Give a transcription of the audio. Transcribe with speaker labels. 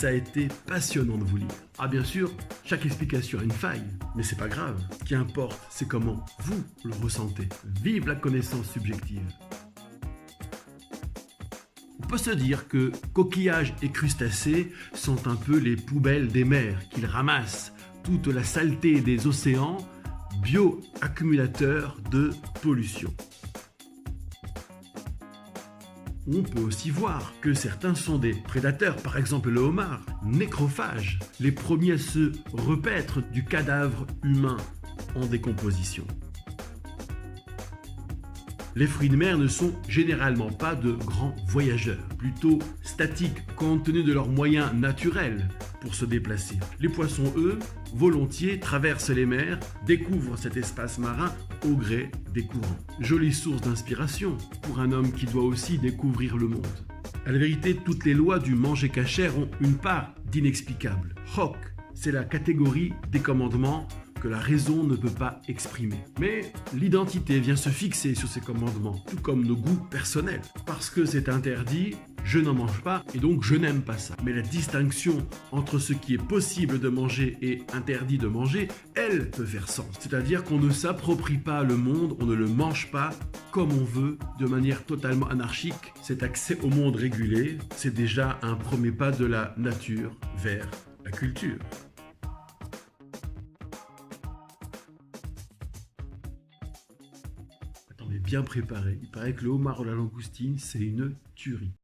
Speaker 1: ça a été passionnant de vous lire. Ah bien sûr, chaque explication a une faille, mais c'est pas grave. Ce qui importe, c'est comment vous le ressentez. Vive la connaissance subjective. On peut se dire que coquillages et crustacés sont un peu les poubelles des mers, qu'ils ramassent toute la saleté des océans, bio-accumulateurs de pollution. On peut aussi voir que certains sont des prédateurs, par exemple le homard, nécrophage, les premiers à se repaître du cadavre humain en décomposition. Les fruits de mer ne sont généralement pas de grands voyageurs, plutôt statiques compte tenu de leurs moyens naturels pour se déplacer. Les poissons, eux, volontiers traversent les mers, découvrent cet espace marin au gré des courants. Jolie source d'inspiration pour un homme qui doit aussi découvrir le monde. À la vérité, toutes les lois du manger cachère ont une part d'inexplicable. Chok, c'est la catégorie des commandements que la raison ne peut pas exprimer. Mais l'identité vient se fixer sur ces commandements, tout comme nos goûts personnels. Parce que c'est interdit, je n'en mange pas et donc je n'aime pas ça. Mais la distinction entre ce qui est possible de manger et interdit de manger, elle peut faire sens. C'est-à-dire qu'on ne s'approprie pas le monde, on ne le mange pas comme on veut, de manière totalement anarchique. Cet accès au monde régulé, c'est déjà un premier pas de la nature vers la culture. Bien préparé. Il paraît que le homard ou la langoustine, c'est une tuerie.